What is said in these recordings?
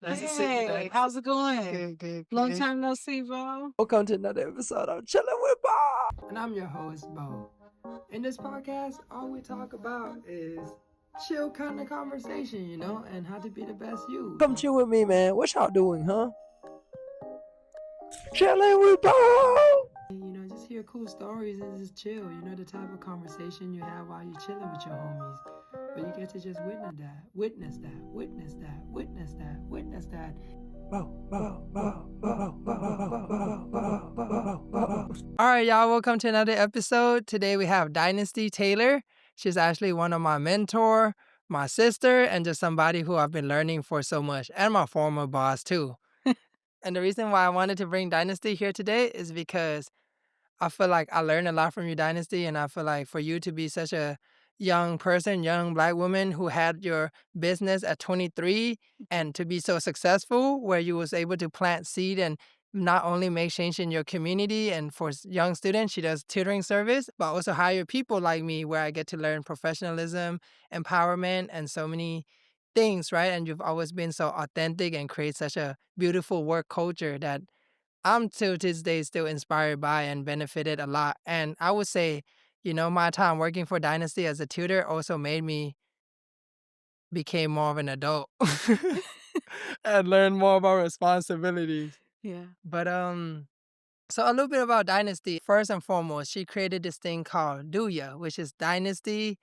Nice to see you. Hey, how's it going? Good. Long time no see, Bo. Welcome to another episode of Chilling with Bo. And I'm your host, Bo. In this podcast, all we talk about is chill kind of conversation, you know, and how to be the best you. Come chill with me, man. What y'all doing, huh? Chilling with Bo. You know, just hear cool stories and just chill. You know, the type of conversation you have while you're chilling with your homies. But you get to just witness that. All right, y'all, welcome to another episode. Today we have Dynasty Taylor. She's actually one of my mentor, my sister, and just somebody who I've been learning for so much, and my former boss too. And the reason why I wanted to bring Dynasty here today is because I feel like I learned a lot from you, Dynasty, and I feel like for you to be such a young person, young Black woman who had your business at 23 and to be so successful where you was able to plant seed and not only make change in your community and for young students, she does tutoring service, but also hire people like me where I get to learn professionalism, empowerment, and so many things, right? And you've always been so authentic and create such a beautiful work culture that I'm to this day still inspired by and benefited a lot. And I would say, you know, my time working for Dynasty as a tutor also made me became more of an adult and learn more about responsibilities. Yeah. But so a little bit about Dynasty. First and foremost, she created this thing called DUYA, which is Dynasty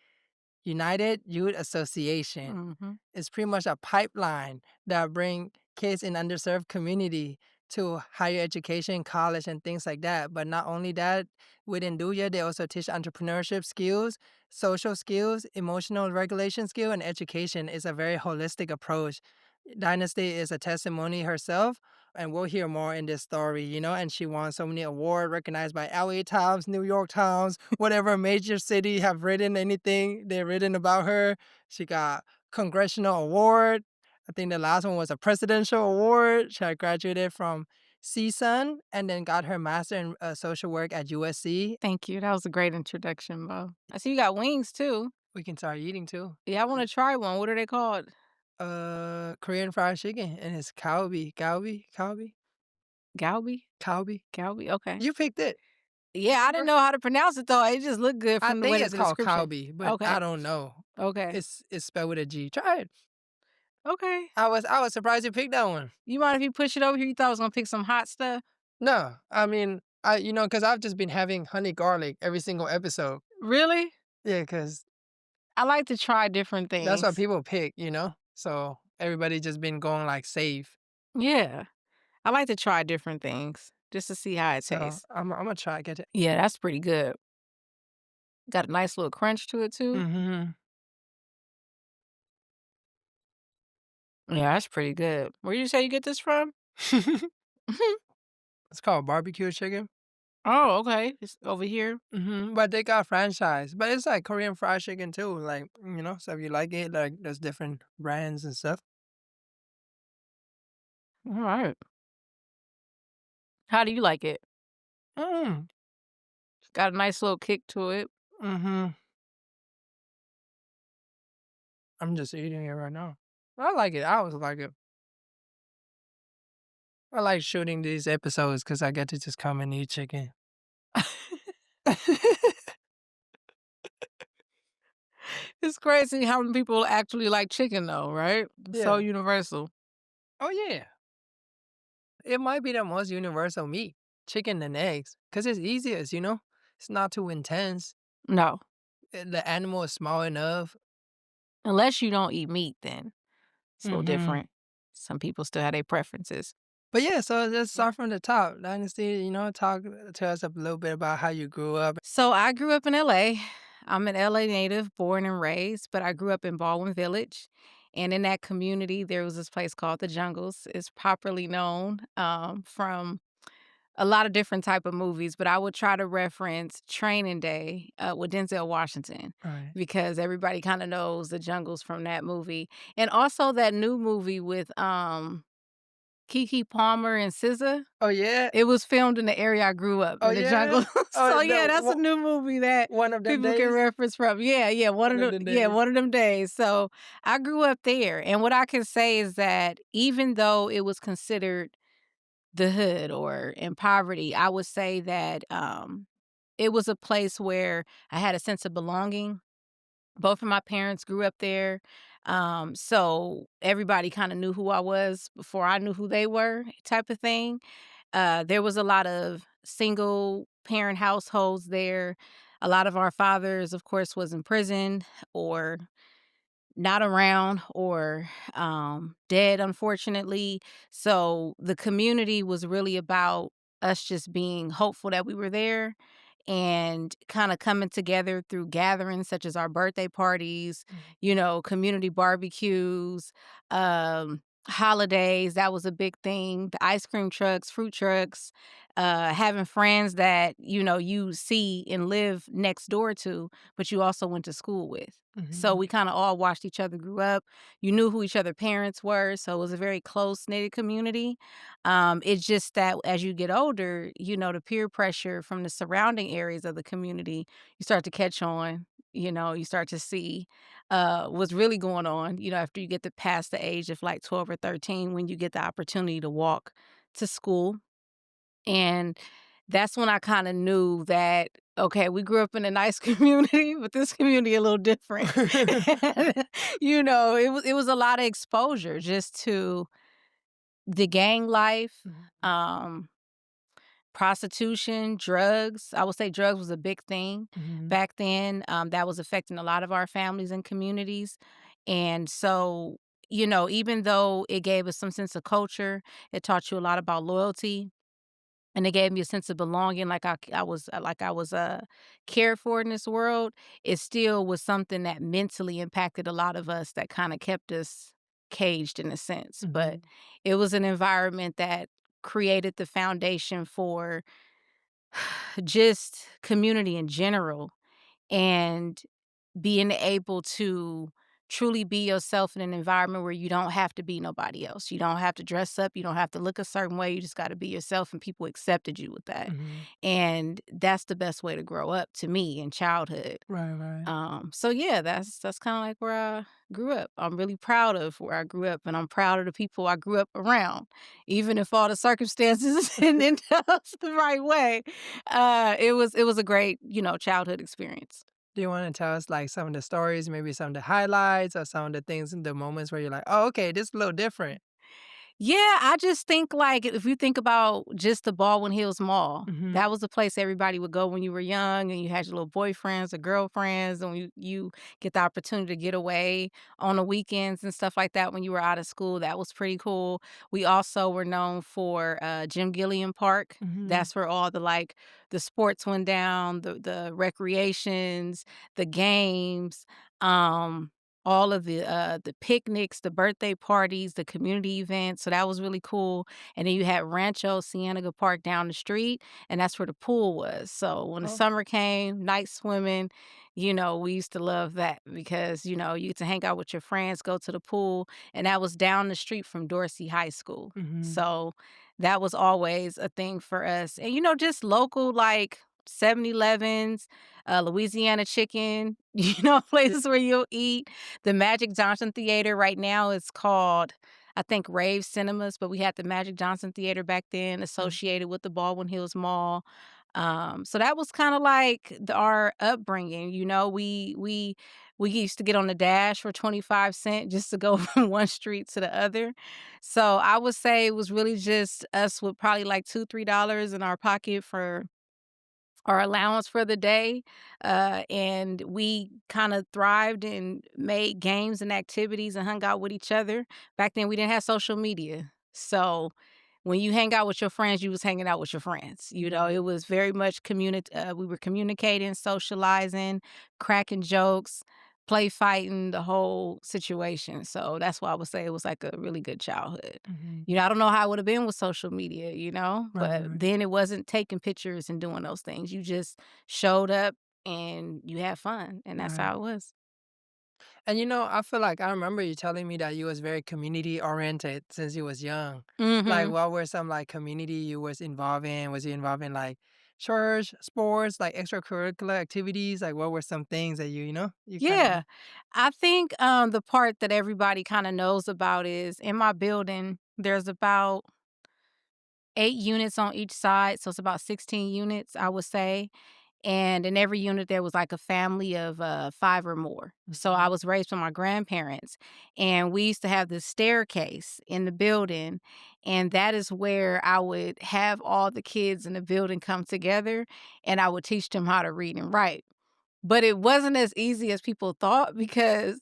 United Youth Association. Mm-hmm. It's pretty much a pipeline that bring kids in underserved community to higher education, college, and things like that. But not only that, within DUYA, they also teach entrepreneurship skills, social skills, emotional regulation skill, and education. Is a very holistic approach. Dynasty is a testimony herself, and we'll hear more in this story, you know, and she won so many awards recognized by LA Times, New York Times, whatever major city have written anything, they've written about her. She got congressional award. I think the last one was a presidential award. She had graduated from CSUN and then got her master in social work at USC. Thank you. That was a great introduction, Bo. I see you got wings too. We can start eating too. Yeah, I want to try one. What are they called? Korean fried chicken, and it's Galbi. Galbi? Galbi. Okay. You picked it. Yeah, I didn't know how to pronounce it though. It just looked good I from the think way it's the called description. Galbi, but Okay. I don't know. Okay. It's spelled with a G. Try it. Okay. I was surprised you picked that one. You mind if you push it over here? You thought I was gonna pick some hot stuff? No, I mean, because I've just been having honey garlic every single episode. Really? Yeah, because I like to try different things. that's what people pick, you know? So everybody just been going like safe. Yeah. I like to try different things just to see how it So tastes. I'm going to try get it. Yeah, that's pretty good. Got a nice little crunch to it too. Mm-hmm. Yeah, that's pretty good. Where you say you get this from? It's called barbecue chicken. Oh, okay. It's over here. Mm-hmm. But they got franchise. But it's like Korean fried chicken too. Like, you know, so if you like it, like there's different brands and stuff. All right. How do you like it? Mm. Got a nice little kick to it. Mm-hmm. I'm just eating it right now. I like it. I always like it. I like shooting these episodes because I get to just come and eat chicken. It's crazy how many people actually like chicken though, right? So Yeah. universal. Oh, yeah. It might be the most universal meat, chicken and eggs, because it's easiest, you know? It's not too intense. No. The animal is small enough. Unless you don't eat meat, then it's a little Mhm. different. Some people still have their preferences. But yeah, so let's start from the top. Dynasty, you know, talk to us a little bit about how you grew up. So I grew up in LA. I'm an LA native, born and raised, but I grew up in Baldwin Village. And in that community, there was this place called the Jungles. It's properly known from a lot of different type of movies, but I would try to reference Training Day with Denzel Washington Right. because everybody kind of knows the Jungles from that movie. And also that new movie with Keke Palmer and SZA. Oh, yeah? It was filmed in the area I grew up, Oh, in the jungle. yeah? Oh, So, yeah, no, that's a new movie that one of them people can days? reference from. Yeah, yeah, One of them days. one of them days. So, I grew up there, and what I can say is that even though it was considered the hood or in poverty, I would say that, it was a place where I had a sense of belonging. Both of my parents grew up there, so everybody kinda knew who I was before I knew who they were, type of thing. There was a lot of single parent households there. A lot of our fathers, of course, was in prison or not around or dead, unfortunately. So the community was really about us just being hopeful that we were there and kind of coming together through gatherings such as our birthday parties, Mhm, community barbecues, holidays. That was a big thing. The ice cream trucks, fruit trucks, having friends that, you see and live next door to, but you also went to school with. So mhm, we kinda all watched each other grew up. You knew who each other parents were, so it was a very close-knitted community. It's just that as you get older, the peer pressure from the surrounding areas of the community, you start to catch on, you start to see, what's really going on, after you get to past the age of, like, 12 or 13 when you get the opportunity to walk to school. And that's when I kinda knew that, okay, we grew up in a nice community, but this community a little different. And, it was a lotta exposure just to the gang life, mhm, um, prostitution, drugs. I would say drugs was a big thing mhm, back then, that was affecting a lot of our families and communities. And so, even though it gave us some sense of culture, it taught you a lot about loyalty, and it gave me a sense of belonging, like I was cared for in this world. It still was something that mentally impacted a lot of us that kinda kept us caged in a sense, but mhm, it was an environment that created the foundation for just community in general, and being able to truly be yourself in an environment where you don't have to be nobody else. You don't have to dress up, you don't have to look a certain way, you just gotta be yourself, and people accepted you with that. mhm. And that's the best way to grow up to me in childhood. Right, right. So yeah, that's kinda like where I grew up. I'm really proud of where I grew up, and I'm proud of the people I grew up around. Even if all the circumstances didn't end up the right way, it was a great, childhood experience. Do you wanna tell us, like, some of the stories, maybe some of the highlights or some of the things in the moments where you're like, "Oh, okay, this is a little different." Yeah, I just think, like, if you think about just the Baldwin Hills Mall, Mhm, that was the place everybody would go when you were young and you had your little boyfriends or girlfriends, and you get the opportunity to get away on the weekends and stuff like that when you were out of school. That was pretty cool. We also were known for, Jim Gilliam Park. mhm, That's where all the sports went down, the recreations, the games, um all of the picnics, the birthday parties, the community events, so that was really cool. And then you had Rancho Cienega Park down the street, and that's where the pool was. So when the oh, summer came, night swimming, we used to love that because, you get to hang out with your friends, go to the pool, and that was down the street from Dorsey High School. mhm, So that was always a thing for us. And, just local, like, 7-Elevens, Louisiana chicken, places where you'll eat. The Magic Johnson Theater right now is called, I think, Rave Cinemas, but we had the Magic Johnson Theater back then mm, associated with the Baldwin Hills Mall. So that was kinda like our upbringing, we used to get on the Dash for 25 cents just to go from one street to the other. So I would say it was really just us with probably like $2, $3 in our pocket for our allowance for the day, and we kinda thrived and made games and activities and hung out with each other. Back then, we didn't have social media, so when you hang out with your friends, you was hanging out with your friends, it mhm, was very much we were communicating, socializing, cracking jokes, play fighting, the whole situation, so that's why I would say it was like a really good childhood. mhm. I don't know how it would have been with social media, Right, right, but right. then it wasn't taking pictures and doing those things. You just showed up and you had fun, and that's Right. how it was. And I feel like I remember you telling me that you was very community oriented since you was young. Like, Mhm. what were some like community you was involved in? Was you involved in like church, sports, like extracurricular activities? Like, what were some things that you kind of Yeah. I think, the part that everybody kinda knows about is in my building, there's about 8 units on each side, so it's about 16 units, I would say. And in every unit, there was like a family of 5 or more. So I Mhm. was raised by my grandparents, and we used to have this staircase in the building, and that is where I would have all the kids in the building come together, and I would teach them how to read and write. But it wasn't as easy as people thought because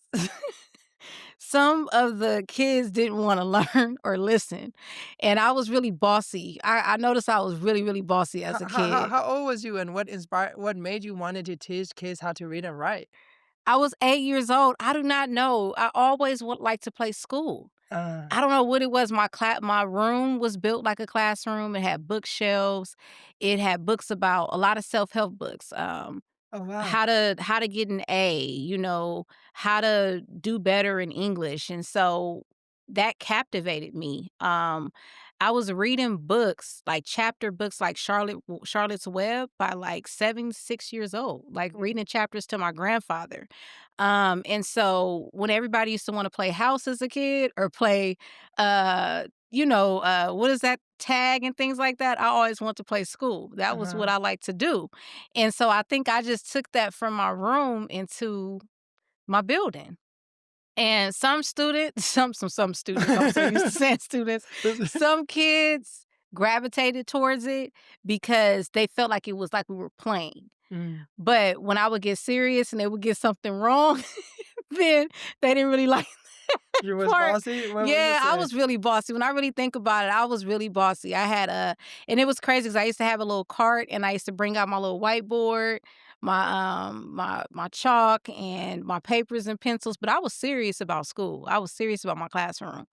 some of the kids didn't wanna learn or listen, and I was really bossy. I noticed I was really, really bossy as a kid. How old was you, and what made you wanted to teach kids how to read and write? I was 8 years old. I do not know. I always would like to play school. Uh, I don't know what it was. My room was built like a classroom. It had bookshelves. It had books about a lot of self-help books. oh wow. How to get an A, how to do better in English, and so that captivated me. I was reading books, like chapter books like Charlotte's Web by, like, 7, 6 years old, like, reading chapters to my grandfather. And so when everybody used to wanna play house as a kid or play, what is that, tag and things like that, I always wanted to play school. That was what Uh-huh. I like to do. And so I think I just took that from my room into my building. And some students, some students, I'm so used to saying students, some kids gravitated towards it because they felt like it was like we were playing. Mm. But when I would get serious and they would get something wrong, then they didn't really like You was part. bossy? What would you Yeah, I say? was really bossy. When I really think about it, I was really bossy. I had and it was crazy because I used to have a little cart and I used to bring out my little whiteboard, my chalk and my papers and pencils, but I was serious about school. I was serious about my classroom.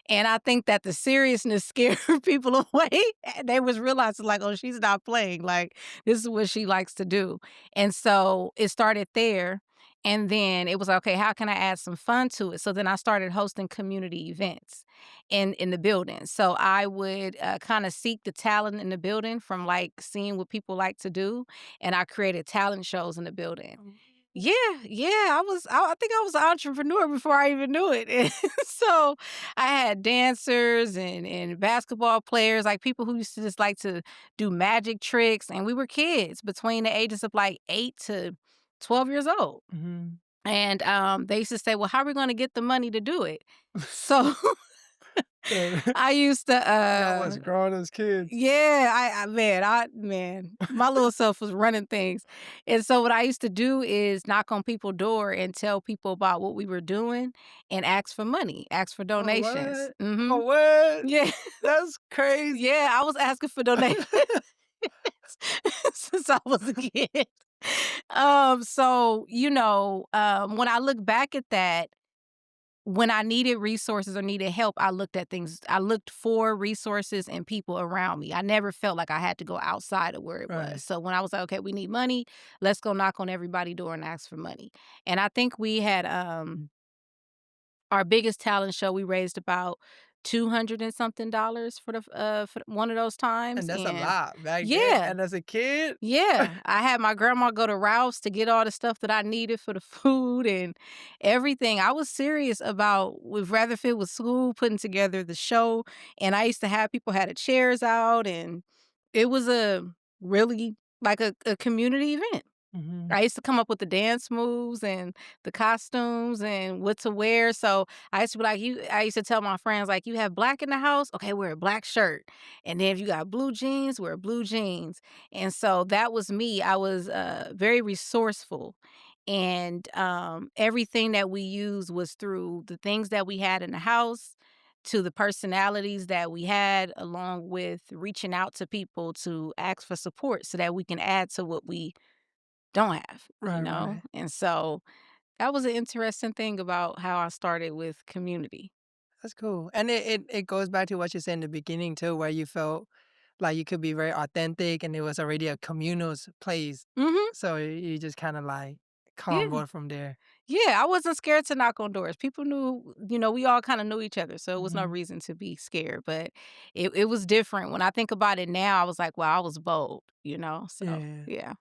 And I think that the seriousness scared people away. And they was realizing like, oh, she's not playing. Like this is what she likes to do. And so it started there. And then it was like, okay, how can I add some fun to it? So then I started hosting community events in the building. So I would kind of seek the talent in the building from like seeing what people like to do, and I created talent shows in the building. Mm. Yeah, yeah, I think I was an entrepreneur before I even knew it. And so I had dancers and basketball players, like people who used to just like to do magic tricks, and we were kids between the ages of like 8 to 12 years old. Mhm. And they used to say, "Well, how are we gonna get the money to do it?" So So I used to y'all was grown as kids. yeah, man, my little self was running things. And so what I used to do is knock on people's door and tell people about what we were doing and ask for money, ask for Oh, donations. what? Oh, Mhm. what? Yeah. That's crazy. Yeah, I was asking for donations since I was a kid. When I look back at that, when I needed resources or needed help, I looked at things. I looked for resources and people around me. I never felt like I had to go outside of where it was. Right. So when I was like, okay, we need money, let's go knock on everybody's door and ask for money. And I think we had our biggest talent show, we raised about 200 and something dollars for one of those And times. that's a And lot back then, yeah, and as a kid yeah, I had my grandma go to Ralph's to get all the stuff that I needed for the food and everything. I was serious about with rather if it was school, putting together the show, and I used to have people had the chairs out, and it was a really like a community event. Mhm. I used to come up with the dance moves and the costumes and what to wear. So I used to be like, I used to tell my friends, like, you have black in the house? Okay, wear a black shirt. And then if you got blue jeans, wear blue jeans. And so that was me. I was very resourceful. And everything that we used was through the things that we had in the house to the personalities that we had, along with reaching out to people to ask for support so that we can add to what we don't have, Right, right. And so that was an interesting thing about how I started with community. That's cool. And it goes back to what you said in the beginning too, where you felt like you could be very authentic and it was already a communal place. Mhm. So you just kinda like Yeah. convo from there. Yeah, I wasn't scared to knock on doors. People knew, we all kinda knew each other, so it was no Mhm. reason to be scared, but it was different. When I think about it now, I was like, "Wow, I was bold," So, Yeah. yeah.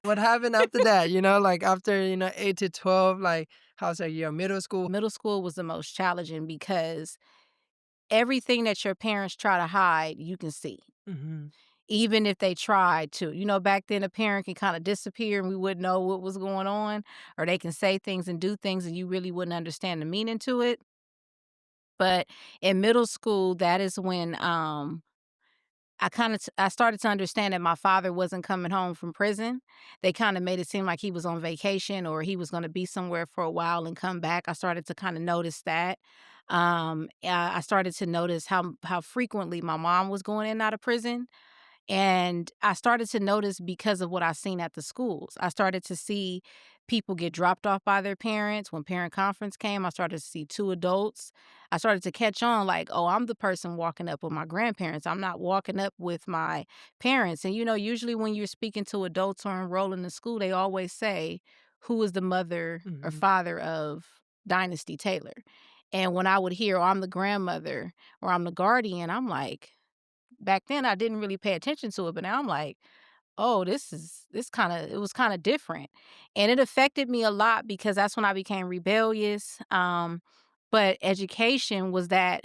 What happened after that? Like, after, 8 to 12, like, how's, like, your middle school? Middle school was the most challenging because everything that your parents try to hide, you can see, Mhm. even if they tried to. Back then, a parent can kinda disappear and we wouldn't know what was going on, or they can say things and do things and you really wouldn't understand the meaning to it. But in middle school, that is when, I started to understand that my father wasn't coming home from prison. They kinda made it seem like he was on vacation or he was gonna be somewhere for a while and come back. I started to kinda notice that. I started to notice how frequently my mom was going in and out of prison. And I started to notice because of what I seen at the schools. I started to see people get dropped off by their parents. When parent conference came, I started to see 2 adults. I started to catch on like, "Oh, I'm the person walking up with my grandparents. I'm not walking up with my parents." And, usually when you're speaking to adults or enrolling in school, they always say, "Who is the mother or Mhm. father of Dynasty Taylor?" And when I would hear, "Oh, I'm the grandmother," or "I'm the guardian," I'm like, back then, I didn't really pay attention to it, but now I'm like, "Oh, this kinda," it was kinda different, and it affected me a lot because that's when I became rebellious, but education was that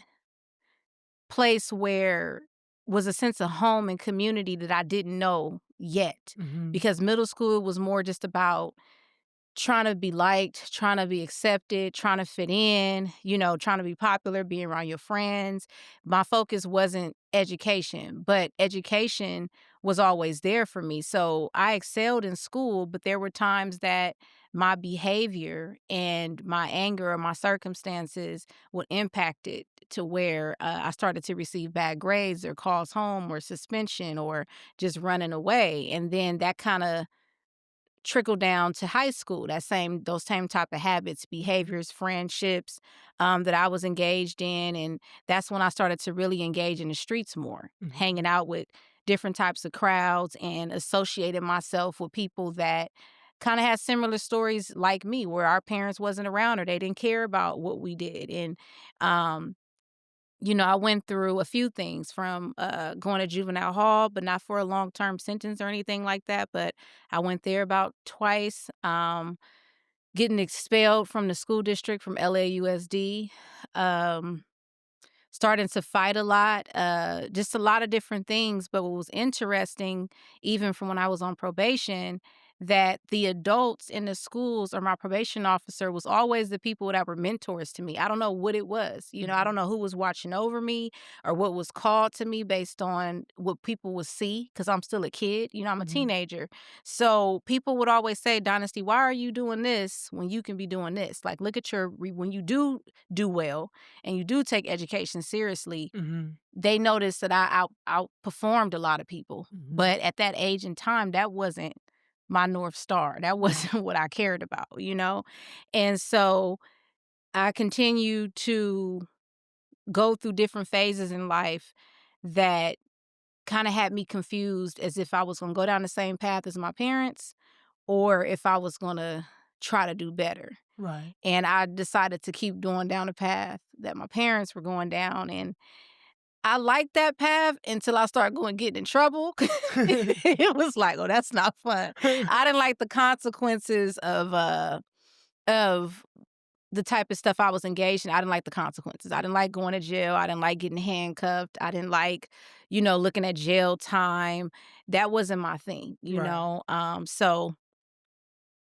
place where was a sense of home and community that I didn't know yet, Mhm. because middle school was more just about trying to be liked, trying to be accepted, trying to fit in, trying to be popular, being around your friends. My focus wasn't education, but education was always there for me. So I excelled in school, but there were times that my behavior and my anger or my circumstances would impact it to where I started to receive bad grades or calls home or suspension or just running away. And then that kind of trickle down to high school, those same type of habits, Mhm. behaviors, friendships, that I was engaged in, and that's when I started to really engage in the streets more, Mhm. hanging out with different types of crowds and associating myself with people that kinda had similar stories like me, where our parents wasn't around or they didn't care about what we did, and, um I went through a few things from, going to juvenile hall, but not for a long-term sentence or anything like that, but I went there about twice, getting expelled from the school district from LAUSD, um starting to fight a lot, just a lot of different things. But what was interesting, even from when I was on probation, that the adults in the schools or my probation officer was always the people that were mentors to me. I don't know what it was. I Mhm. don't know who was watching over me or what was called to me based on what people would see because I'm still a kid. I'm a Mhm. teenager. So people would always say, "Dynasty, why are you doing this when you can be doing this? Like, look at when you do well and you do take education seriously." Mhm. They noticed that I outperformed a lot of people. Mhm. But at that age and time, that wasn't my North Star. That Right. wasn't what I cared about? And so I continued to go through different phases in life that kind of had me confused as if I was going to go down the same path as my parents or if I was going to try to do better. Right. And I decided to keep going down the path that my parents were going down, and I liked that path until I started getting in trouble. It was like, "Oh, that's not fun." I didn't like the consequences of the type of stuff I was engaged in. I didn't like the consequences. I didn't like going to jail. I didn't like getting handcuffed. I didn't like, looking at jail time. That wasn't my thing. Right. So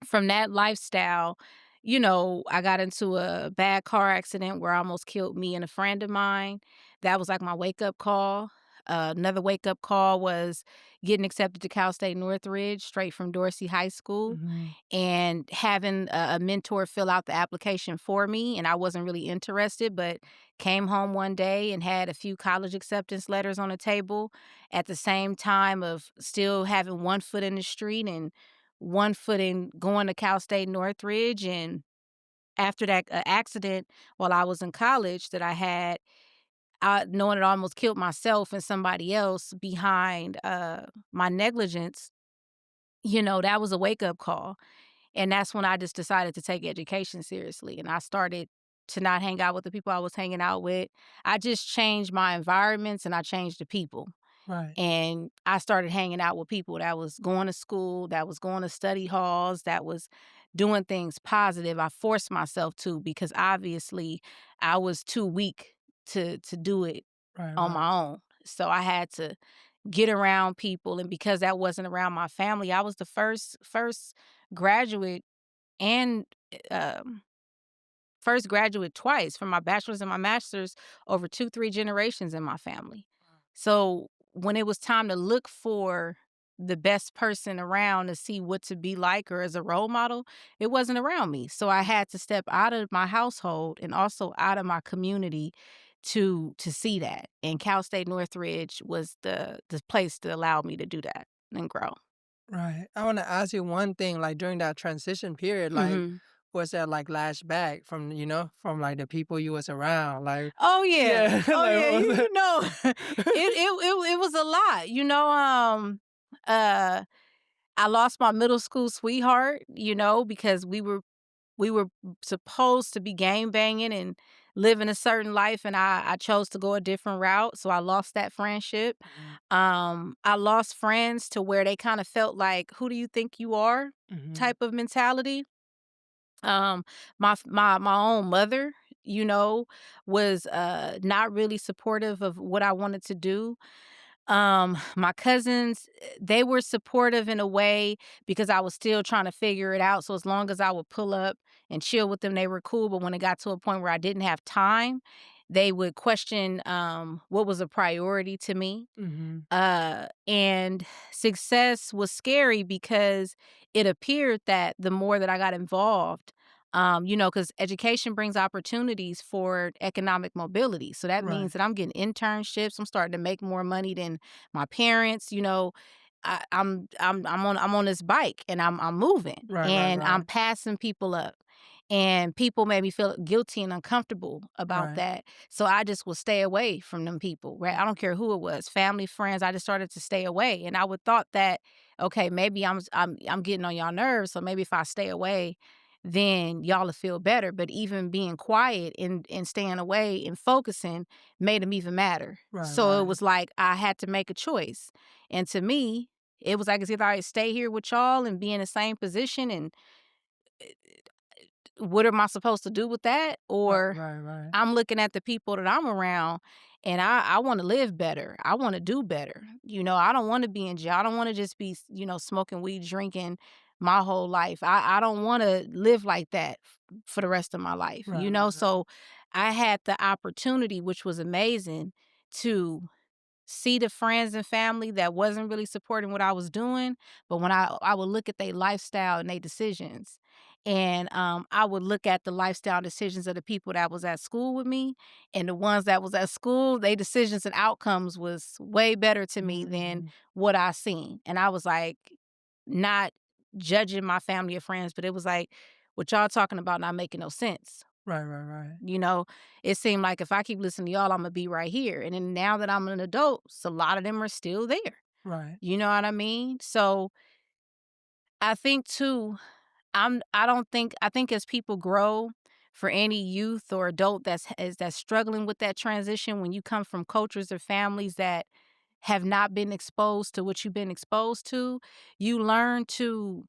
from that lifestyle, I got into a bad car accident where I almost killed me and a friend of mine. That was like my wake up call. Another wake up call was getting accepted to Cal State Northridge straight from Dorsey High School Mhm. and having a mentor fill out the application for me. And I wasn't really interested, but came home one day and had a few college acceptance letters on the table at the same time of still having one foot in the street and one foot in going to Cal State Northridge. And after that accident while I was in college that I had, knowing it almost killed myself and somebody else behind my negligence, that was a wake up call. And that's when I just decided to take education seriously, and I started to not hang out with the people I was hanging out with. I just changed my environments and I changed the people. Right. And I started hanging out with people that was going to school, that was going to study halls, that was doing things positive. I forced myself to because obviously I was too weak to do it Right. on Right. my own. So I had to get around people, and because that wasn't around my family, I was the first graduate and um first graduate twice from my bachelor's and my master's over 2, 3 generations in my family. So, when it was time to look for the best person around to see what to be like or as a role model, it wasn't around me. So, I had to step out of my household and also out of my community to see that. And Cal State Northridge was the place that allowed me to do that and grow. Right. I want to ask you one thing, like during that transition period, like Mhm. was there like lashback from from like the people you was around, like Oh, yeah. yeah, Oh, like yeah, what was you it? know, it was a lot, uh, I lost my middle school sweetheart, because we were supposed to be gang banging and living a certain life, and I chose to go a different route, so I lost that friendship. Mhm. I lost friends to where they kinda felt like, "Who do you think you are?" Mhm. type of mentality. My own mother, you know, was, not really supportive of what I wanted to do. My cousins, they were supportive in a way because I was still trying to figure it out, so as long as I would pull up and chill with them, they were cool, but when it got to a point where I didn't have time, they would question, what was a priority to me. Mhm. And success was scary because it appeared that the more that I got involved, because education brings opportunities for economic mobility. So that Right. means that I'm getting internships. I'm starting to make more money than my parents. I'm on this bike and I'm moving Right, right, and I'm right. passing people up. And people made me feel guilty and uncomfortable about Right. that. So I just would stay away from them people, right? I don't care who it was, family, friends. I just started to stay away, and I would thought that, okay, maybe I'm getting on y'all nerves, so maybe if I stay away, then y'all will feel better. But even being quiet and staying away and focusing made them even madder. Right, So it right. was like I had to make a choice, and to me, it was like it's either I stay here with y'all and be in the same position and what am I supposed to do with that? Right, Or right, right. I'm looking at the people that I'm around and I want to live better. I want to do better. I don't want to be in jail. I don't want to just be, smoking weed, drinking my whole life. I don't want to live like that for the rest of my life, Right, right, right. So I had the opportunity, which was amazing, to see the friends and family that wasn't really supporting what I was doing, but when I would look at their lifestyle and their decisions, and, I would look at the lifestyle decisions of the people that was at school with me, and the ones that was at school, they decisions and outcomes was way better to me Mhm, than mhm. what I seen, and I was, like, not judging my family or friends, but it was like, "What y'all talking about not making no sense." Right, right, right. You know, it seemed like if I keep listening to y'all, Imma be right here, and then now that I'm an adult, a lot of them are still there. Right. You know what I mean? So, I think too, I think as people grow, for any youth or adult that's struggling with that transition, when you come from cultures or families that have not been exposed to what you've been exposed to, you learn to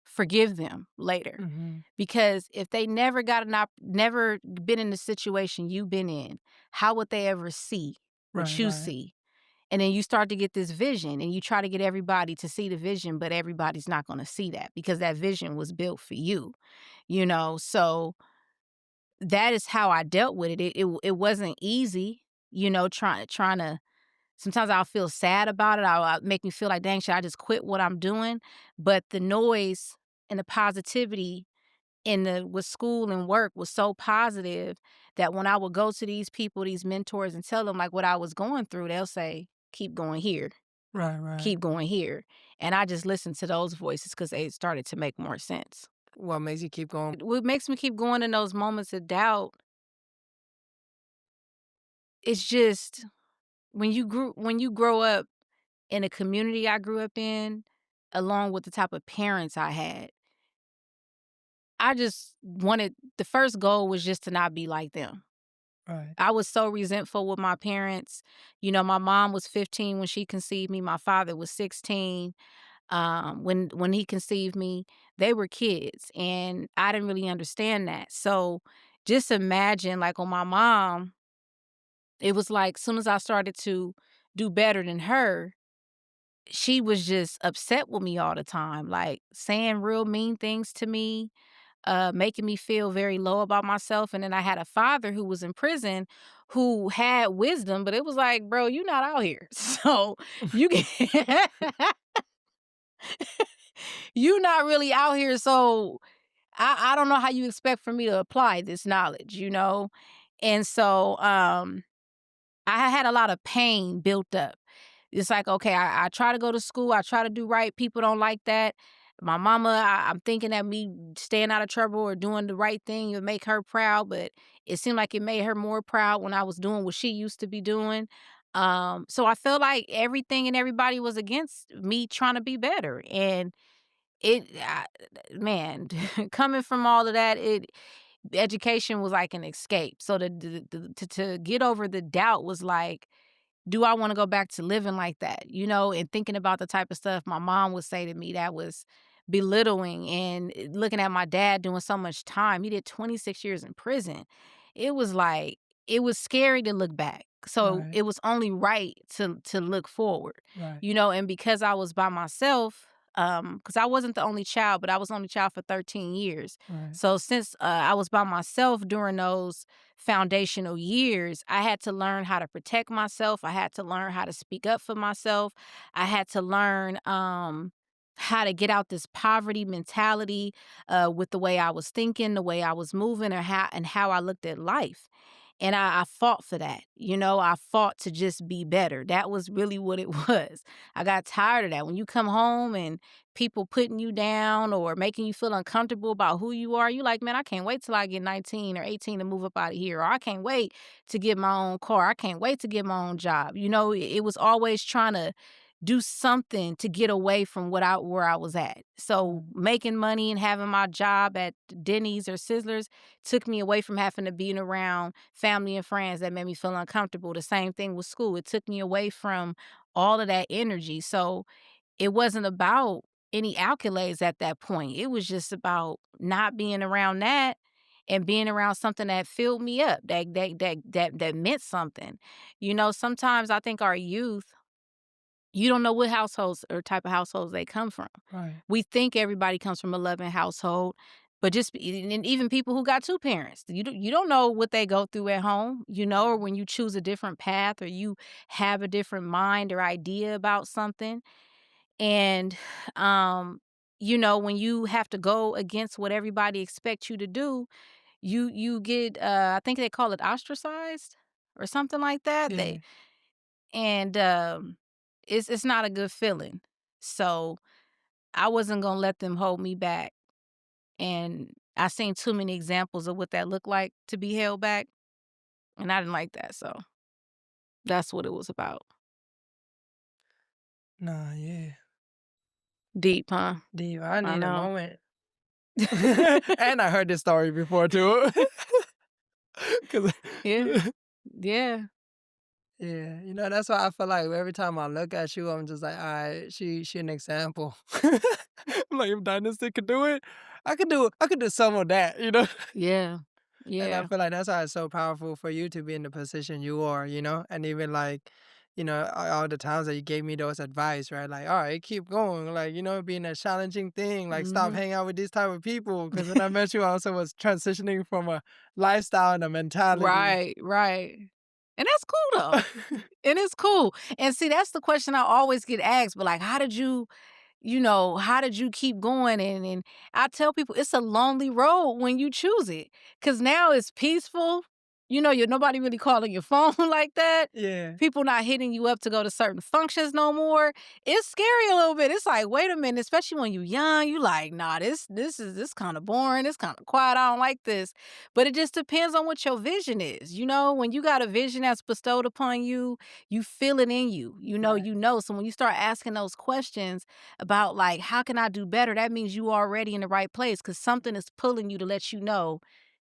forgive them later. Mhm. Because if they never been in the situation you've been in, how would they ever see Right, what you right. see? And then you start to get this vision and you try to get everybody to see the vision, but everybody's not going to see that because that vision was built for you. So that is how I dealt with it. It wasn't easy, trying to sometimes I'll feel sad about it. I'll make me feel like, dang, should I just quit what I'm doing? But the noise and the positivity in the with school and work was so positive that when I would go to these people, these mentors, and tell them like what I was going through, they'll say, "Keep going here, Right, right. keep going here," and I just listened to those voices because they started to make more sense. What makes you keep going? What makes me keep going in those moments of doubt is just when you grow up in a community I grew up in. along with the type of parents I had, I just wanted the first goal was just to not be like them. Right. I was so resentful with my parents. You know, my mom was 15 when she conceived me. My father was 16 when he conceived me. They were kids, and I didn't really understand that. So just imagine, like on my mom, it was like soon as I started to do better than her, she was just upset with me all the time, like saying real mean things to me, making me feel very low about myself. And then I had a father who was in prison who had wisdom, but it was like, bro, you not out here. So you can you not really out here. So I don't know how you expect for me to apply this knowledge, you know? And so I had a lot of pain built up. It's like, okay, I try to go to school, I try to do right. People don't like that. My mama, I'm thinking that me staying out of trouble or doing the right thing would make her proud, but it seemed like it made her more proud when I was doing what she used to be doing. So I felt like everything and everybody was against me trying to be better. And man, coming from all of that, education was like an escape. So to get over the doubt was like, do I wanna go back to living like that, you know, and thinking about the type of stuff my mom would say to me that was belittling, and looking at my dad doing so much time. He did 26 years in prison. It was like it was scary to look back. So Right. it was only right to look forward, Right. you know, and because I was by myself, because I wasn't the only child, but I was only child for 13 years. Right. So since, I was by myself during those foundational years, I had to learn how to protect myself. I had to learn how to speak up for myself. I had to learn how to get out this poverty mentality with the way I was thinking, the way I was moving, or how I looked at life. And I fought for that. You know, I fought to just be better. That was really what it was. I got tired of that. When you come home and people putting you down or making you feel uncomfortable about who you are, you like, man, I can't wait till I get 19 or 18 to move up out of here. Or I can't wait to get my own car. I can't wait to get my own job. You know, it was always trying to do something to get away from where I was at. So Right. making money and having my job at Denny's or Sizzlers took me away from having to be around family and friends that made me feel uncomfortable. The same thing with school. It took me away from all of that energy. So it wasn't about any accolades at that point. It was just about not being around that and being around something that filled me up, that meant something. You know, sometimes I think our youth, you don't know what households or type of households they come from. Right. We think everybody comes from a loving household, but and even people who got two parents, you don't know what they go through at home, you know, or when you choose a different path or you have a different mind or idea about something. And um, you know, when you have to go against what everybody expects you to do, you get I think they call it ostracized or something like that. Yeah. And it's not a good feeling. So I wasn't gonna let them hold me back. And I seen too many examples of what that looked like to be held back, and I didn't like that. So that's what it was about. Nah, yeah. Deep, huh? Deep. I I need a know. moment. And I heard this story before too. 'Cause Yeah. Yeah. yeah, that's why I feel like every time I look at you, I'm just like, "Alright, she an example." I'm like, "If Dynasty could do it, I could do some of that," you know? Yeah. And I Yeah. feel like that's why it's so powerful for you to be in the position you are, and even like, all the times that you gave me those advice, right? Like, all right, keep going, like, being a challenging thing, like stop Mhm. hanging out with these type of people. Because when I met you, I also was transitioning from a lifestyle and a mentality. Right, right. And that's cool though. And it's cool. And see, that's the question I always get asked, but like, how did you keep going? And I tell people it's a lonely road when you choose it. Cause now it's peaceful. you're nobody really calling your phone like that. Yeah. People not hitting you up to go to certain functions no more. It's scary a little bit. It's like, wait a minute, especially when you young, you like, nah, this kind of boring. It's kind of quiet. I don't like this. But it just depends on what your vision is. When you got a vision that's bestowed upon you, you feel it in you. Right. So when you start asking those questions about like, how can I do better? That means you already in the right place because something is pulling you to let you know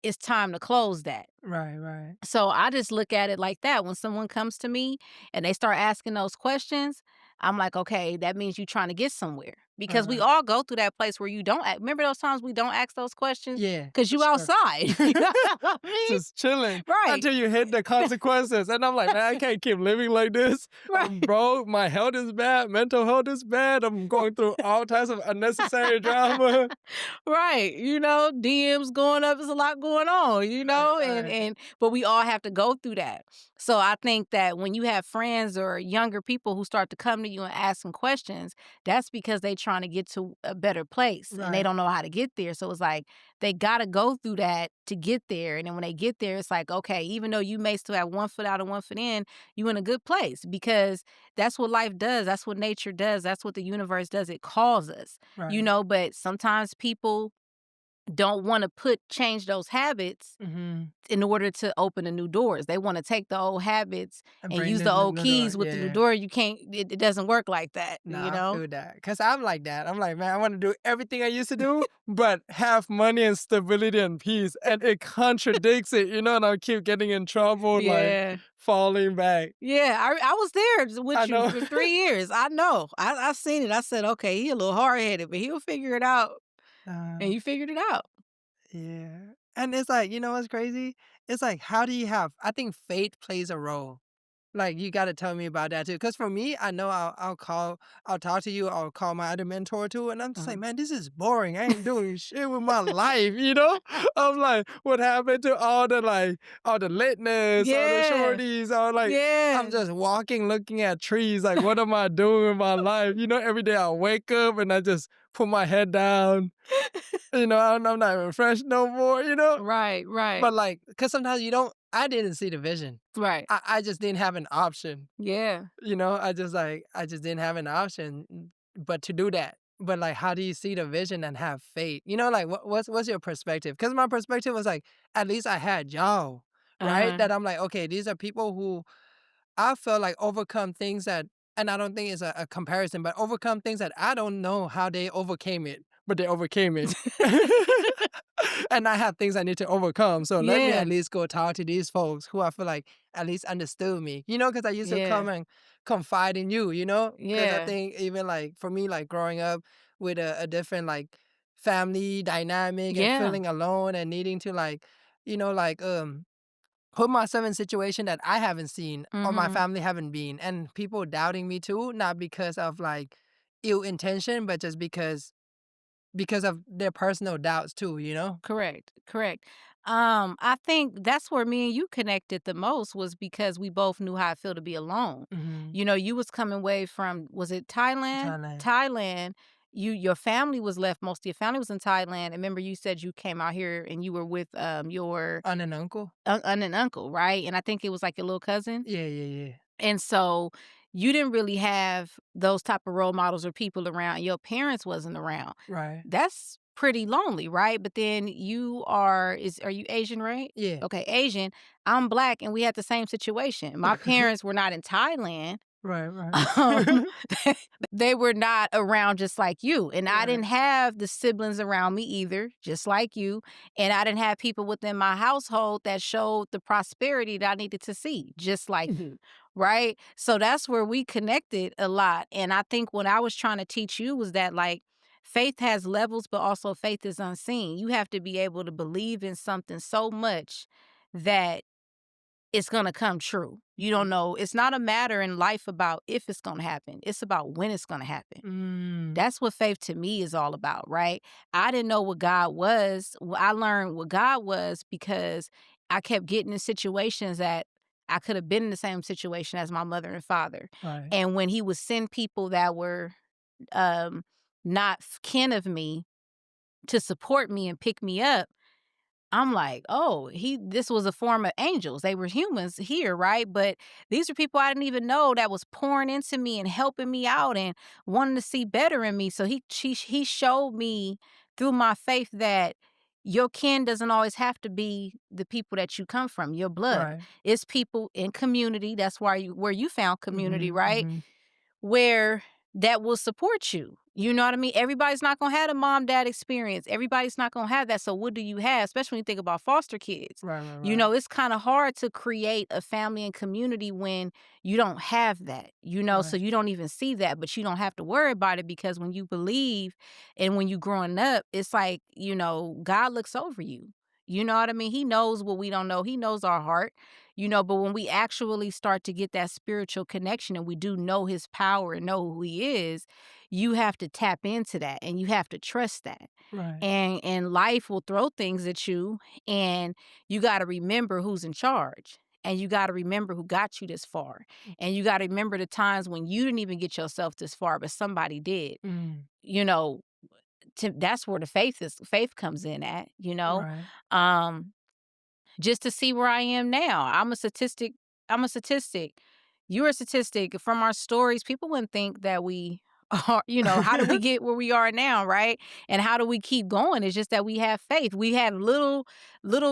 it's time to close that. Right. Right. So I just look at it like that. When someone comes to me and they start asking those questions, I'm like, okay, that means you're trying to get somewhere. Right. Because we Right. all go through that place where you don't remember those times we don't ask those questions? Yeah. Because For you sure. outside. You know what I mean? Just chilling Right. until you hit the consequences. And I'm like, man, I can't keep living like this. Right. I'm broke. My health is bad. Mental health is bad. I'm going through all types of unnecessary drama. Right. DMs going up, there's a lot going on, Right, and right, but we all have to go through that. So I think that when you have friends or younger people who start to come to you and ask some questions, that's because they trying to get to a better place and they right, don't know how to get there. So it's like they got to go through that to get there. And then when they get there, it's like, okay, even though you may still have one foot out and one foot in, you in a good place because that's what life does. That's what nature does. That's what the universe does. It calls us, right. but sometimes people don't want to change those habits Mhm. in order to open the new doors. They want to take the old habits And and bring use the the old no door. keys with the new Yeah. door. You can't, it doesn't work like that, Nah, I feel that. Cause I'm like that. I'm like, man, I want to do everything I used to do, you but have money and stability and peace. And it contradicts it, and I keep getting in trouble, like Yeah. falling back. Yeah. I was there I with you know. for 3 years. I know. I seen it. I said, okay, he a little hard headed, but he'll figure it out. And Uh, you figured it out. yeah. And it's like, what's crazy? It's like, how do you have, I think fate plays a role. Like, you gotta tell me about that too. Cause for me, I know I'll talk to you, I'll call my other mentor too, and I'm just like, Mhm. "Man, this is boring. I ain't doing shit with my life," you know? I'm like, "What happened to all the lateness, all the Yeah. shorties, all like" I'm Yeah. just walking, looking at trees, like, what am I doing with my life? Every day I wake up and I just put my head down, I'm not even fresh no more. Right. Right. But, like, cause sometimes you don't I didn't see the vision. Right. I just didn't have an option. Yeah. I just didn't have an option but to do that. But, like, how do you see the vision and have faith? Like, what's your perspective? Because my perspective was, like, at least I had y'all, right? Uh-huh. That I'm like, "Okay, these are people who I feel like overcome things that" and I don't think it's a comparison, but overcome things that I don't know how they overcame it, but they overcame it. And I have things I need to overcome, so let me Yeah. at least go talk to these folks who I feel like at least understood me, because I used to Yeah. come and confide in you. Because I Yeah. think even, like, for me, like, growing up with a different, like, family dynamic and Yeah. feeling alone and needing to, like, like, put myself in situation that I haven't seen or my Mhm. family haven't been, and people doubting me too, not because of, like, ill intention, but just because of their personal doubts too. Correct, correct. I think that's where me and you connected the most was because we both knew how it feel to be alone. Mhm. You was coming away from was it Thailand? Thailand. Thailand. Your family was left. Most of your family was in Thailand. And remember, you said you came out here and you were with your Aunt and uncle? aunt and uncle, right? And I think it was like your little cousin. Yeah, yeah, yeah. And so you didn't really have those type of role models or people around. Your parents wasn't around. Right. That's pretty lonely, right? But then are you Asian, right? Yeah. Okay, Asian. I'm Black and we had the same situation. My parents were not in Thailand. Right, right. Um, they were not around just like you. And I Right. didn't have the siblings around me either, just like you. And I didn't have people within my household that showed the prosperity that I needed to see, just like you. Right. So that's where we connected a lot. And I think what I was trying to teach you was that, like, faith has levels, but also faith is unseen. You have to be able to believe in something so much that it's gonna come true. You don't Mhm. know. It's not a matter in life about if it's gonna happen. It's about when it's gonna happen. Mm. That's what faith to me is all about, right? I didn't know what God was. I learned what God was because I kept getting in situations that I could have been in the same situation as my mother and father. Right. And when he would send people that were not kin of me to support me and pick me up, I'm like, "Oh, this was a form of angels. They were humans here, right? But these are people I didn't even know that was pouring into me and helping me out and wanting to see better in me." So he showed me through my faith that your kin doesn't always have to be the people that you come from, your blood. Right. It's people in community. That's why where you found community, Mhm, right? mhm. Where that will support you. You know what I mean? Everybody's not gonna have a mom dad experience. Everybody's not gonna have that. So what do you have? Especially when you think about foster kids. Right, right, You right. know, it's kind of hard to create a family and community when you don't have that. You know, so Right, you don't even see that, but you don't have to worry about it because when you believe and when you growing up, it's like, God looks over you. You know what I mean? He knows what we don't know. He knows our heart. But when we actually start to get that spiritual connection and we do know his power and know who he is, you have to tap into that and you have to trust that. right. And life will throw things at you and you got to remember who's in charge. And you got to remember who got you this far. And you got to remember the times when you didn't even get yourself this far, but somebody did. Mm, You know, that's where the faith comes in at, right, Um just to see where I am now. I'm a statistic. I'm a statistic. You're a statistic. From our stories, people wouldn't think that we are, how do we get where we are now, right? And how do we keep going? It's just that we have faith. We have little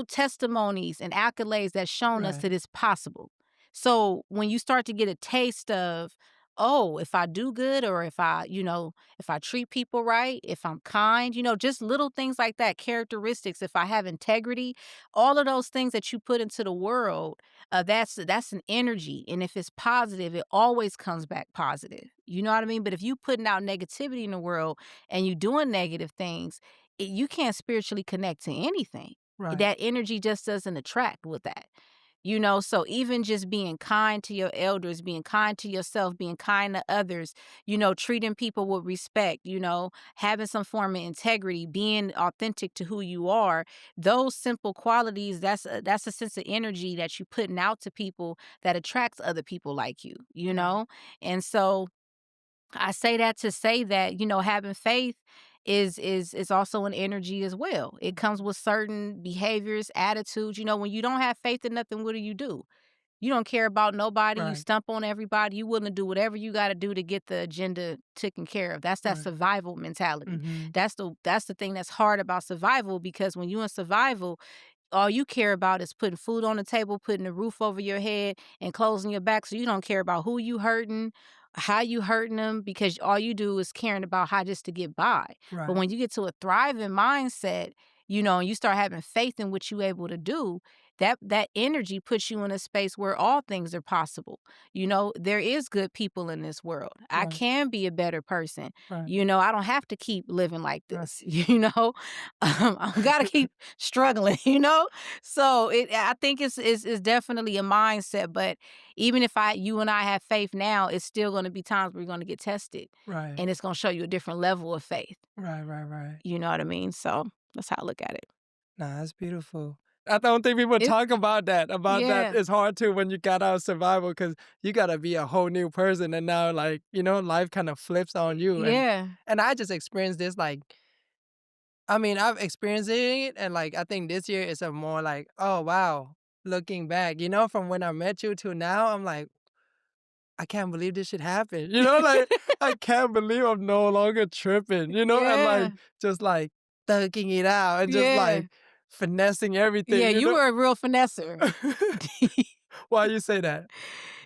testimonies and accolades that's shown us that right, it's possible. So when you start to get a taste of, oh, if I do good or if I treat people right, if I'm kind, just little things like that, characteristics, if I have integrity, all of those things that you put into the world, that's an energy, and if it's positive, it always comes back positive. You know what I mean? But if you putting out negativity in the world and you doing negative things, you can't spiritually connect to anything. right, That energy just doesn't attract with that. So even just being kind to your elders, being kind to yourself, being kind to others, treating people with respect, having some form of integrity, being authentic to who you are, those simple qualities, that's a sense of energy that you putting out to people that attracts other people like you right, know? And so I say that to say that, having faith is also an energy as well. It comes with certain behaviors, attitudes. When you don't have faith in nothing, what do? You don't care about nobody. You right, stump on everybody. You willing to do whatever you got to do to get the agenda taken care of. That's that right. survival mentality. Mhm, That's the thing that's hard about survival because when you're in survival, all you care about is putting food on the table, putting a roof over your head, and clothes on your back. So you don't care about who you hurting, how you hurting them, because all you do is caring about how just to get by. But right, when you get to a thriving mindset, and you start having faith in what you're able to do, that energy puts you in a space where all things are possible. There is good people in this world. I right, can be a better person. right, I don't have to keep living like right. this. I gotta keep struggling. So I think it's definitely a mindset. But even if you and I have faith now, it's still going to be times where you're going to get tested, Right, and it's going to show you a different level of faith. right, right, right. You know what I mean? So that's how I look at it. Nah, that's beautiful. I don't think people It talk about that. About that, Yeah, it's hard to when you got out of survival because you gotta be a whole new person, and now, like, life kind of flips on you, and yeah, and I just experienced this, like, I mean, I've experienced it, and, like, I think this year is a more like, "Oh, wow," looking back, from when I met you to now, I'm like, "I can't believe this shit happened," like, I can't believe I'm no longer tripping, and, like, yeah, just, like, thugging it out and just, yeah, like, finessing yeah. everything, You were a real finesser. Why you say that?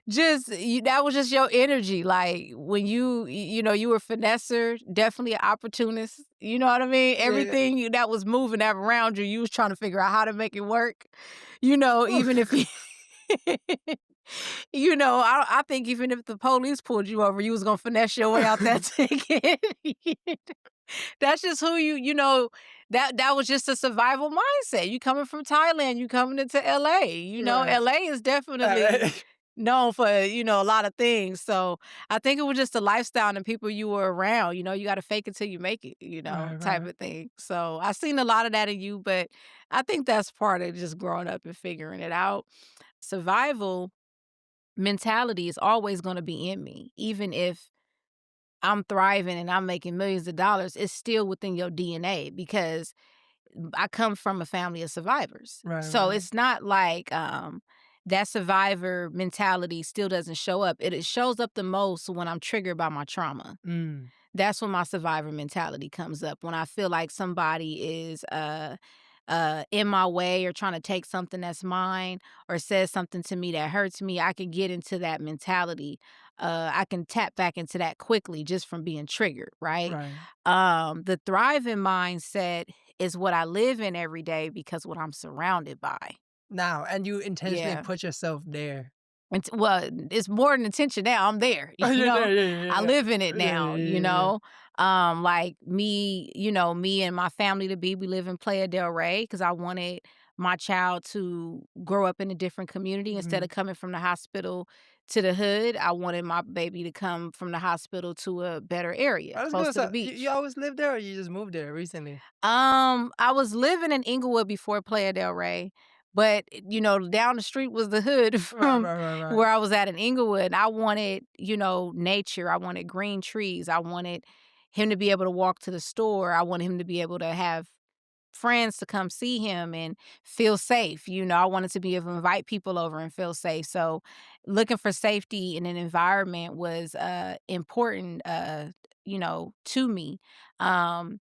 That was just your energy. Like when you were finesser, definitely an opportunist. You know what I mean? Yeah. Everything that was moving that around you, you was trying to figure out how to make it work. Even if you I think even if the police pulled you over, you was gonna finesse your way out that ticket. That's just who that was just a survival mindset. You coming from Thailand, you coming into LA. Right. LA is definitely Uh, known for, a lot of things. So I think it was just the lifestyle and the people you were around. You got to fake it till you make it, right, type right, of thing. So I seen a lot of that in you, but I think that's part of just growing up and figuring it out. Survival mentality is always going to be in me, even if I'm thriving and I'm making millions of dollars. It's still within your DNA because I come from a family of survivors. Right, So right. it's not like that survivor mentality still doesn't show up. It shows up the most when I'm triggered by my trauma. Mm. That's when my survivor mentality comes up, when I feel like somebody is in my way or trying to take something that's mine or says something to me that hurts me. I can get into that mentality. I can tap back into that quickly just from being triggered, right? Right. The thriving mindset is what I live in every day because what I'm surrounded by. Now, and you intentionally Yeah. put yourself there. Well, it's more than attention now. I'm there, Oh, you you're know? there, yeah, I yeah, live in it yeah. Yeah, now, you yeah, yeah, yeah. know? Like me, me and my family to be, we live in Playa del Rey because I wanted my child to grow up in a different community instead Mhm. of coming from the hospital to the hood. I wanted my baby to come from the hospital to a better area, I was close gonna to the say, you beach. always lived there or you just moved there recently? I was living in Inglewood before Playa del Rey, but, down the street was the hood Right, from right, right, right. where I was at in Inglewood. I wanted, nature. I wanted green trees. I wanted him to be able to walk to the store. I wanted him to be able to have friends to come see him and feel safe. I wanted to be able to invite people over and feel safe. So looking for safety in an environment was important to me. Um,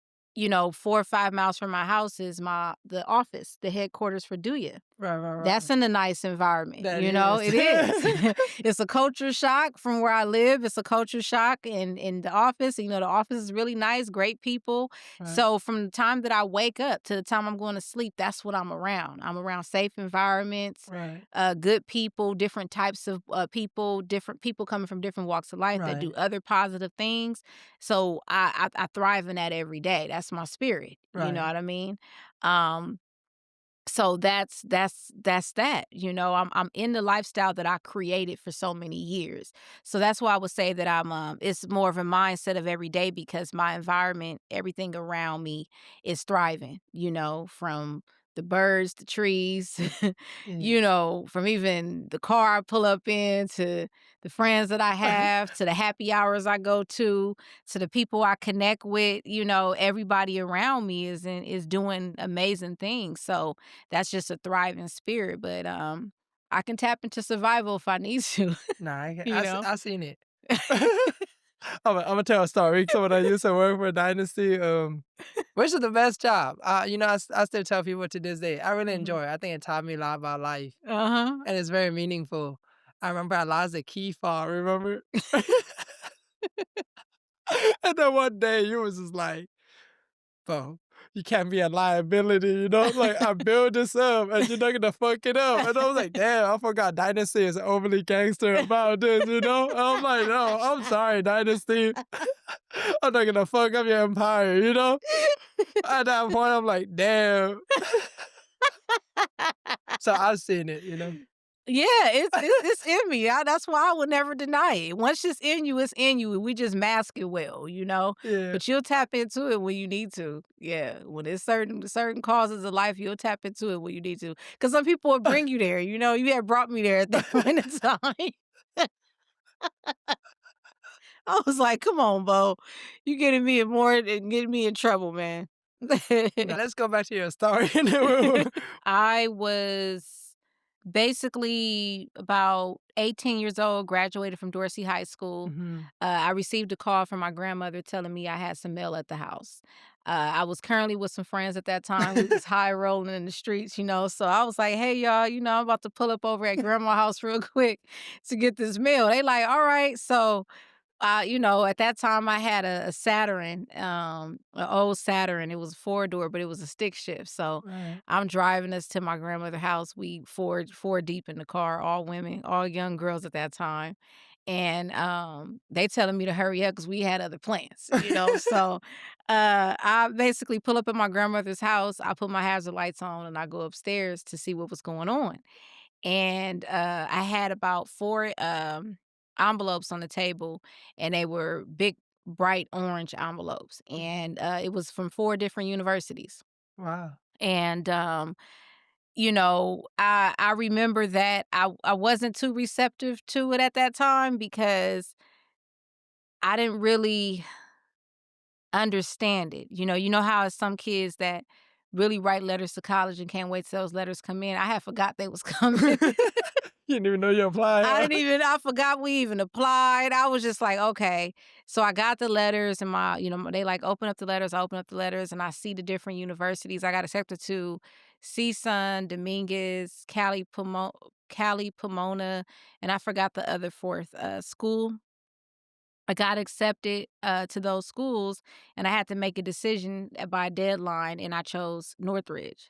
4 or 5 miles from my house is the office, the headquarters for DUYA. Right, right, That's right. in a nice environment, That is. it is. It's a culture shock from where I live, it's a culture shock in the office, the office is really nice, great people. Right, So from the time that I wake up to the time I'm going to sleep, that's what I'm around. I'm around safe environments, right, good people, different types of, people, different people coming from different walks of life that do right, other positive things. So I thrive in that every day, that's my spirit, you know right. what I mean? Um so that's that. I'm in the lifestyle that I created for so many years. So that's why I would say that it's more of a mindset of every day because my environment, everything around me is thriving, from the birds, the trees, Yeah. from even the car I pull up in to the friends that I have, to the happy hours I go to the people I connect with, everybody around me is doing amazing things. So that's just a thriving spirit, but, I can tap into survival if I need to, Nah, I get you know? I seen it. Imma tell a story. So when I used to work for Dynasty, which is the best job, I still tell people to this day, I really Mhm. enjoy it. I think it taught me a lot about life, Uh-huh. and it's very meaningful. I remember I lost a key fob, remember? And then one day you was just like, "Bro, you can't be a liability, you know? Like, I built this up and you're not gonna fuck it up." And I was like, "Damn, I forgot Dynasty is overly gangster about this, you know?" And I'm like, "No, I'm sorry, Dynasty. I'm not gonna fuck up your empire, you know?" At that point, I'm like, "Damn." So I've seen it, you know? Yeah, it's in me. That's why I would never deny it. Once it's in you, it's in you, and we just mask it well, you know? Yeah. But you'll tap into it when you need to. Yeah, when it's certain causes of life, you'll tap into it when you need to. Because some people will bring you there, you know? You had brought me there at that point in time. I was like, "Come on, Bo. You getting me in more and getting me in trouble, man." Now let's go back to your story and then we'll I was basically about 18 years old, graduated from Dorsey High School. Mhm. I received a call from my grandmother telling me I had some mail at the house. I was currently with some friends at that time. We was high rolling in the streets, so I was like, "Hey, y'all, I'm about to pull up over at grandma's house real quick to get this mail." They like, "All right." So at that time I had a Saturn, an old Saturn. It was a four-door, but it was a stick shift. So Right. I'm driving us to my grandmother's house. We four deep in the car, all women, all young girls at that time. And they telling me to hurry up because we had other plans. So I basically pull up at my grandmother's house. I put my hazard lights on and I go upstairs to see what was going on. And I had about four envelopes on the table, and they were big, bright orange envelopes, and it was from four different universities. Wow. And I remember that I wasn't too receptive to it at that time because I didn't really understand it. You know how some kids that really write letters to college and can't wait till those letters come in. I had forgot they was coming. You didn't even know you applied, huh? I forgot we even applied. I was just like, "Okay." So I got the letters and they like open up the letters, I open up the letters and I see the different universities. I got accepted to CSUN, Dominguez, Cali, Pomona, and I forgot the other fourth, school. I got accepted, to those schools, and I had to make a decision, by a deadline, and I chose Northridge.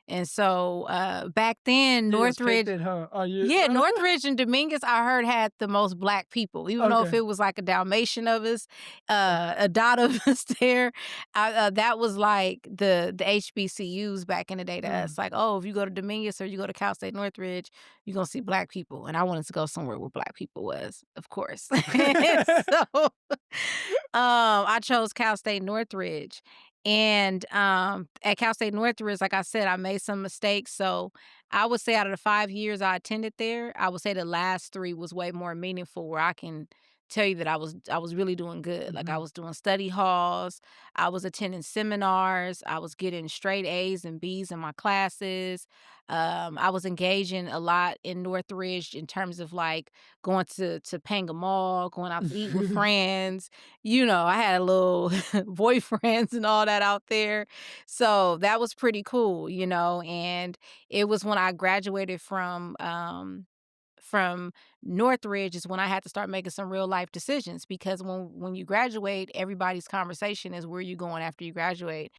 And so, back then, You just picked Northridge it, huh? Oh, you yeah, Northridge and Dominguez, I heard, had the most Black people, even though if okay. it was like a Dalmatian of us, a dot of us there, that was like the HBCUs back in the day to Mm. us. Like, oh, if you go to Dominguez or you go to Cal State Northridge, you're gonna see Black people. And I wanted to go somewhere where Black people was, of course. And so, I chose Cal State Northridge. And at Cal State Northridge, like I said, I made some mistakes. So I would say out of the 5 years I attended there, I would say the last 3 was way more meaningful where I can tell you that I was really doing good. Like, I Mhm. was doing study halls, I was attending seminars, I was getting straight A's and B's in my classes. I was engaging a lot in Northridge in terms of, like, going to Panga Mall, going out to eat with friends. I had a little boyfriends and all that out there. So, that was pretty cool, and it was when I graduated from Northridge is when I had to start making some real life decisions because when you graduate, everybody's conversation is where you going after you graduate.